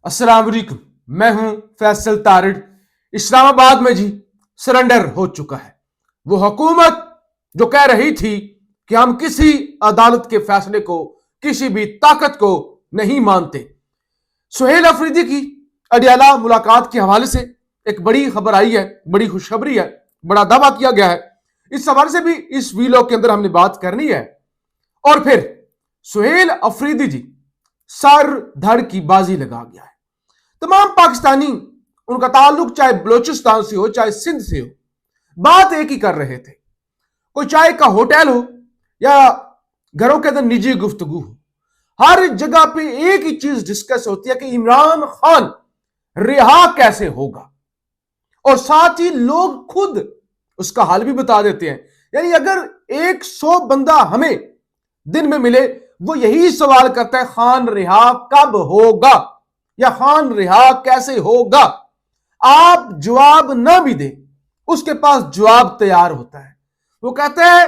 अस्सलाम वालेकुम। मैं हूं फैसल तारिड़। इस्लामाबाद में जी सरेंडर हो चुका है वो हुकूमत जो कह रही थी कि हम किसी अदालत के फैसले को, किसी भी ताकत को नहीं मानते। सुहेल अफरीदी की अडियाला मुलाकात के हवाले से एक बड़ी खबर आई है, बड़ी खुशखबरी है, बड़ा दावा किया गया है। इस हवाले से भी इस वीलॉग के अंदर हमने बात करनी है। और फिर सुहेल अफरीदी जी सर धड़ की बाजी लगा गया है। तमाम पाकिस्तानी, उनका ताल्लुक चाहे बलोचिस्तान से हो चाहे सिंध से हो, बात एक ही कर रहे थे। कोई चाय का होटल हो या घरों के अंदर निजी गुफ्तगू हो, हर जगह पे एक ही चीज डिस्कस होती है कि इमरान खान रिहा कैसे होगा। और साथ ही लोग खुद उसका हल भी बता देते हैं। यानी अगर 100 बंदा हमें दिन में मिले, वो यही सवाल करता है खान रिहा कब होगा या खान रिहा कैसे होगा। आप जवाब ना भी दें, उसके पास जवाब तैयार होता है। वो कहते हैं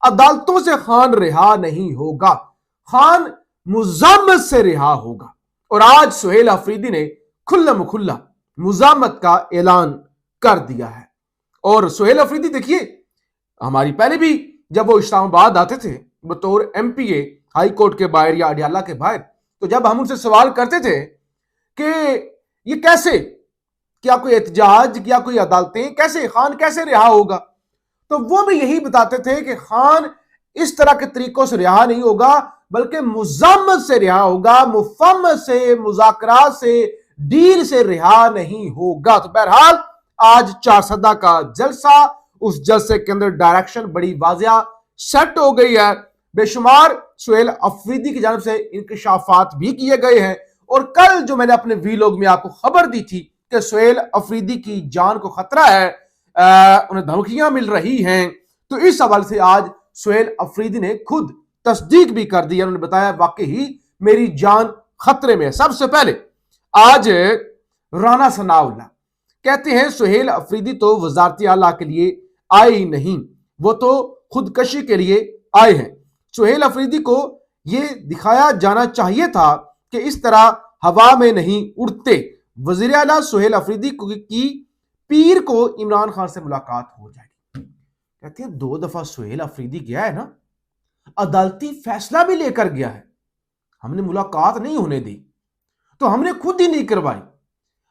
अदालतों से खान रिहा नहीं होगा, खान मुजामत से रिहा होगा। और आज सुहेल अफरीदी ने खुल्लम खुल्ला मुजामत का ऐलान कर दिया है। और सुहेल अफरीदी देखिए, हमारी पहले भी जब वो इस्लामाबाद आते थे बतौर एमपीए हाई कोर्ट के बाहर या अडियाला के बाहर, तो जब हम उनसे सवाल करते थे कि ये कैसे, क्या कोई एहतजाज, क्या कोई अदालतें, कैसे खान कैसे रिहा होगा, तो वो भी यही बताते थे कि खान इस तरह के तरीकों से रिहा नहीं होगा, बल्कि मुजामत से रिहा होगा, मुफम्मत से, मुज़ाकरात से, डील से रिहा नहीं होगा। तो बहरहाल आज 4 सदा का जलसा, उस जलसे के अंदर डायरेक्शन बड़ी वाजिया सेट हो गई है। बेशुमार सुहेल अफरीदी की जानिब से इंकशाफात भी किए गए हैं। और कल जो मैंने अपने वीलॉग में आपको खबर दी थी कि सुहेल अफरीदी की जान को खतरा है, उन्हें धमकियां मिल रही हैं, तो इस हवाले से आज सुहेल अफरीदी ने खुद तस्दीक भी कर दी। उन्होंने बताया वाकई ही मेरी जान खतरे में है। सबसे पहले आज राना सनाउल्लाह कहते हैं सुहेल अफरीदी तो वजारती आला के लिए आए ही नहीं, वो तो खुदकशी के लिए आए हैं। सुहेल अफरीदी को यह दिखाया जाना चाहिए था कि इस तरह हवा में नहीं उड़ते। वजीर आला सुहेल अफरीदी की पीर को इमरान खान से मुलाकात हो जाएगी। कहते हैं 2 दफा सुहेल अफरीदी गया है ना, अदालती फैसला भी लेकर गया है, हमने मुलाकात नहीं होने दी, तो हमने खुद ही नहीं करवाई।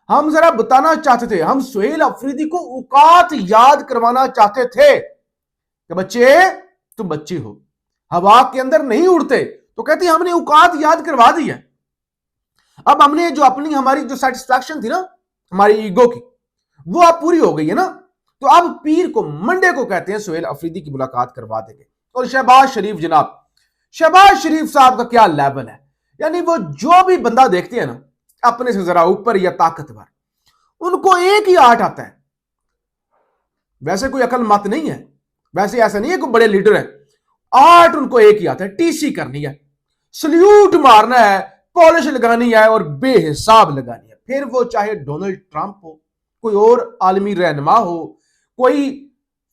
हम जरा बताना चाहते थे, हम सुहेल अफरीदी को औकात याद करवाना चाहते थे कि बच्चे तुम बच्चे हो, हवा के अंदर नहीं उड़ते। तो कहते हैं हमने औकात याद करवा दी है। अब हमने जो अपनी हमारी जो सेटिस्फैक्शन थी ना हमारी ईगो की, वो अब पूरी हो गई है ना, तो अब पीर को मंडे को कहते हैं सुहेल अफरीदी की मुलाकात करवा देंगे। और शहबाज शरीफ जनाब, शहबाज शरीफ साहब का क्या लेवल है, यानी वो जो भी बंदा देखते हैं ना अपने से जरा ऊपर या ताकतवर, उनको एक ही आर्ट आता है। वैसे कोई अकल मत नहीं है, वैसे ऐसा नहीं है कोई बड़े लीडर है, आर्ट उनको एक ही आता है, टीसी करनी है, सल्यूट मारना है, पॉलिश लगानी है और बेहिसाब लगानी है। फिर वो चाहे डोनाल्ड ट्रंप हो, कोई और आलमी रहनुमा हो, कोई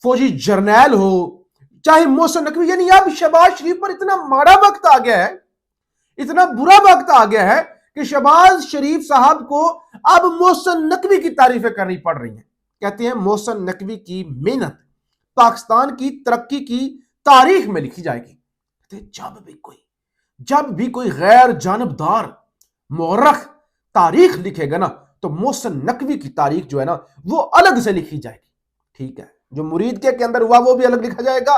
फौजी जर्नैल हो, चाहे मोहसिन नकवी। यानी अब शहबाज शरीफ पर इतना माड़ा वक्त आ गया है, इतना बुरा वक्त आ गया है कि शहबाज शरीफ साहब को अब मोहसिन नकवी की तारीफें करनी पड़ रही हैं। कहते हैं मोहसिन नकवी की मेहनत पाकिस्तान की तरक्की की तारीख में लिखी जाएगी। जब भी कोई गैर जानबदार मौरख तारीख लिखेगा ना, तो मोहसिन नकवी की तारीख जो है ना वो अलग से लिखी जाएगी। ठीक है, जो मुरीद के अंदर हुआ वो भी अलग लिखा जाएगा,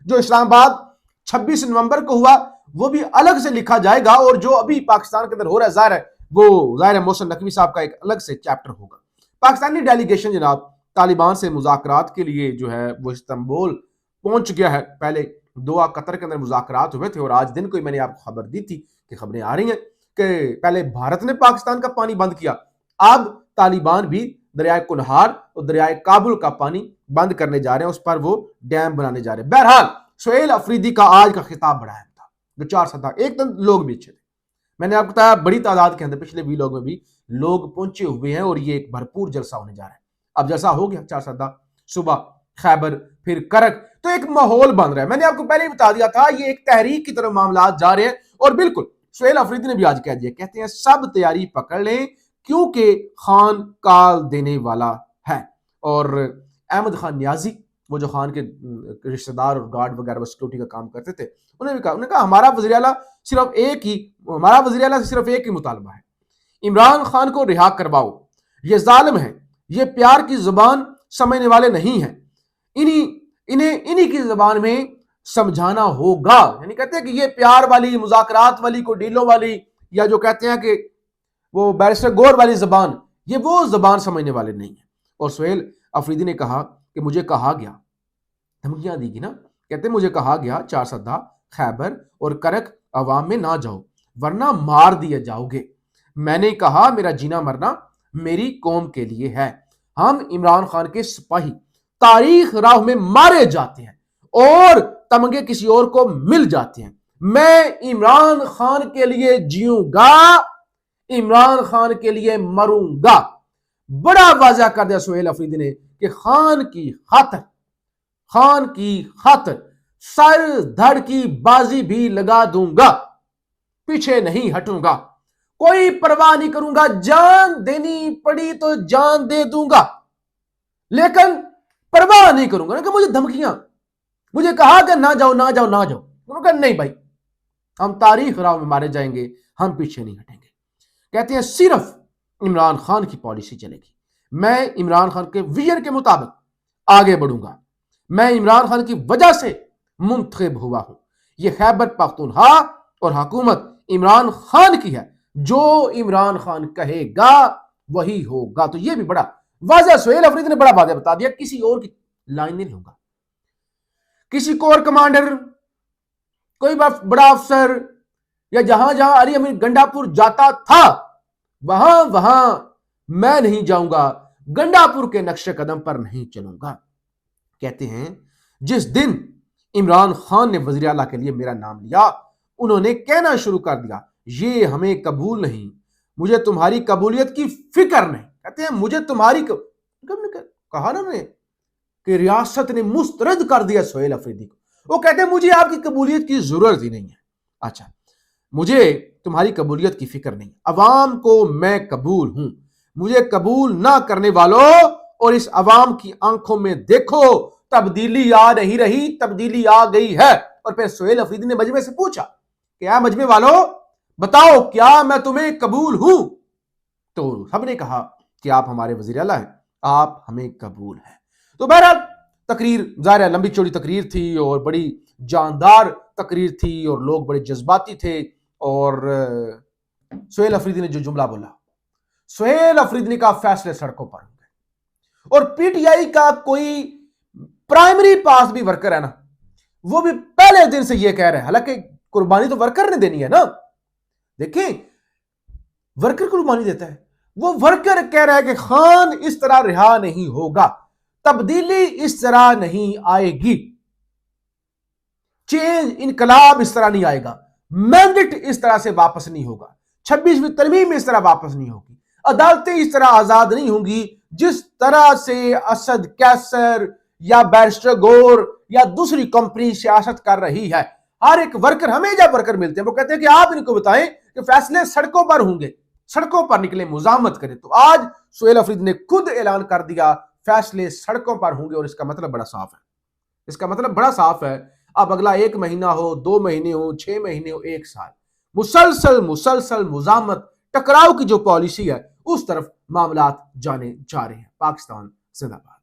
जो इस्लामाबाद 26 नवंबर को हुआ वो भी अलग से लिखा जाएगा, और जो अभी पाकिस्तान के अंदर हो रहा है जाहिर है वो जाहिर है मोहसिन नकवी साहब का एक अलग से चैप्टर होगा। पाकिस्तानी डेलीगेशन जनाब तालिबान से मुज़ाकरात के लिए जो है वो इस्तांबुल पहुंच गया है। पहले दोहा कतर के अंदर मुज़ाकरात हुए थे, और आज दिन को ही मैंने आपको खबर दी थी कि खबरें आ रही हैं कि पहले भारत ने पाकिस्तान का पानी बंद किया, अब तालिबान भी दरियाए कुनहार और दरियाए काबुल का पानी बंद करने जा रहे हैं, उस पर वो डैम बनाने जा रहे हैं। बहरहाल सुहेल अफरीदी का आज का खिताब बड़ा अहम था, जो 4 सदा एक दिन लोग भी अच्छे थे। मैंने आपको बताया बड़ी तादाद के अंदर पिछले वीलॉग में भी लोग पहुंचे हुए हैं, और ये एक भरपूर जलसा होने जा रहा है। अब जलसा हो गया 4 सदा, सुबह खैबर, फिर करक, तो एक माहौल बन रहा है। मैंने आपको पहले ही बता दिया था ये एक तहरीक की तरफ मामला जा रहे हैं। और बिल्कुल سہیل افریدی نے بھی آج کہہ دیا، کہتے ہیں سب تیاری پکڑ لیں کیونکہ خان کال دینے والا ہے۔ اور احمد خان نیازی، وہ جو خان کے رشتہ دار اور گارڈ وغیرہ سیکورٹی کا کام کرتے تھے، انہوں نے کہا ہمارا وزیر اعلیٰ سے صرف ایک ہی مطالبہ ہے، عمران خان کو رہا کرواؤ، یہ ظالم ہے، یہ پیار کی زبان سمجھنے والے نہیں ہیں، انہیں کی زبان میں سمجھانا ہوگا۔ یعنی کہتے ہیں کہ یہ پیار والی، مذاکرات والی، کوئی ڈیلوں والی، یا جو کہتے ہیں کہ وہ بیرسٹر گور والی زبان، یہ وہ زبان سمجھنے والے نہیں ہیں۔ اور سہیل افریدی نے کہا کہ مجھے کہا گیا، دھمکیاں دی گی نا، کہتے مجھے کہا گیا چارسدہ، خیبر اور کرک عوام میں نہ جاؤ ورنہ مار دیے جاؤ گے۔ میں نے کہا میرا جینا مرنا میری قوم کے لیے ہے، ہم عمران خان کے سپاہی تاریخ راہ میں مارے جاتے ہیں اور تمغے کسی اور کو مل جاتے ہیں، میں عمران خان کے لیے جیوں گا، عمران خان کے لیے مروں گا۔ بڑا واضح کر دیا سہیل افریدی نے کہ خان کی خاطر سر دھڑ کی بازی بھی لگا دوں گا، پیچھے نہیں ہٹوں گا، کوئی پرواہ نہیں کروں گا، جان دینی پڑی تو جان دے دوں گا، لیکن پرواہ نہیں کروں گا۔ کہ مجھے دھمکیاں، مجھے کہا کہ نہ جاؤ نہ جاؤ نہ جاؤ، انہوں نے کہا نہیں بھائی، ہم تاریخ راہ میں مارے جائیں گے، ہم پیچھے نہیں ہٹیں گے۔ کہتے ہیں صرف عمران خان کی پالیسی چلے گی، میں عمران خان کے ویژن کے مطابق آگے بڑھوں گا، میں عمران خان کی وجہ سے منتخب ہوا ہوں، یہ خیبر پختونخوا اور حکومت عمران خان کی ہے، جو عمران خان کہے گا وہی ہوگا۔ تو یہ بھی بڑا واضح سہیل افریدی نے بڑا واضح بتا دیا، کسی اور کی لائن نہیں لوں گا، کسی کور کمانڈر، کوئی بڑا افسر، یا جہاں علی امین گنڈا پور جاتا تھا وہاں میں نہیں جاؤں گا، گنڈا پور کے نقش قدم پر نہیں چلوں گا۔ کہتے ہیں جس دن عمران خان نے وزیر اعلیٰ کے لیے میرا نام لیا، انہوں نے کہنا شروع کر دیا یہ ہمیں قبول نہیں، مجھے تمہاری قبولیت کی فکر نہیں۔ کہتے ہیں مجھے تمہاری کہا نا میں کہ ریاست نے مسترد کر دیا سہیل افریدی کو، وہ کہتے ہیں مجھے آپ کی قبولیت کی ضرورت ہی نہیں ہے، اچھا مجھے تمہاری قبولیت کی فکر نہیں، عوام کو میں قبول ہوں، مجھے قبول نہ کرنے والوں اور اس عوام کی آنکھوں میں دیکھو تبدیلی آ نہیں رہی، تبدیلی آ گئی ہے۔ اور پھر سہیل افریدی نے مجمع سے پوچھا کہ اے مجمع والوں بتاؤ کیا میں تمہیں قبول ہوں؟ تو سب نے کہا کہ آپ ہمارے وزیر اعلیٰ ہیں، آپ ہمیں قبول ہیں۔ تو بہرحال تقریر ظاہر ہے لمبی چوڑی تقریر تھی اور بڑی جاندار تقریر تھی اور لوگ بڑے جذباتی تھے، اور سہیل افریدی نے جو جملہ بولا، سہیل افریدی نے کہا فیصلے سڑکوں پر ہوں گے۔ اور پی ٹی آئی کا کوئی پرائمری پاس بھی ورکر ہے نا، وہ بھی پہلے دن سے یہ کہہ رہے ہیں، حالانکہ قربانی تو ورکر نے دینی ہے نا، دیکھیں ورکر قربانی دیتا ہے، وہ ورکر کہہ رہا ہے کہ خان اس طرح رہا نہیں ہوگا، تبدیلی اس طرح نہیں آئے گی، چینج انقلاب اس طرح نہیں آئے گا، مینڈیٹ اس طرح سے واپس نہیں ہوگا، 26ویں ترمیم اس طرح واپس نہیں ہوگی، عدالتیں اس طرح آزاد نہیں ہوں گی جس طرح سے اسد کیسر یا بیرسٹر گور یا دوسری کمپنی سیاست کر رہی ہے۔ ہر ایک ورکر، ہمیں جب ورکر ملتے ہیں وہ کہتے ہیں کہ آپ ان کو بتائیں کہ فیصلے سڑکوں پر ہوں گے، سڑکوں پر نکلیں، مزاحمت کریں۔ تو آج سہیل افریدی نے خود اعلان کر دیا فیصلے سڑکوں پر ہوں گے، اور اس کا مطلب بڑا صاف ہے، اس کا مطلب بڑا صاف ہے۔ اب اگلا 1 مہینہ ہو، 2 مہینے ہو، 6 مہینے ہو، 1 سال، مسلسل مزاحمت، ٹکراؤ کی جو پالیسی ہے اس طرف معاملات جانے جا رہے ہیں۔ پاکستان زندہ باد۔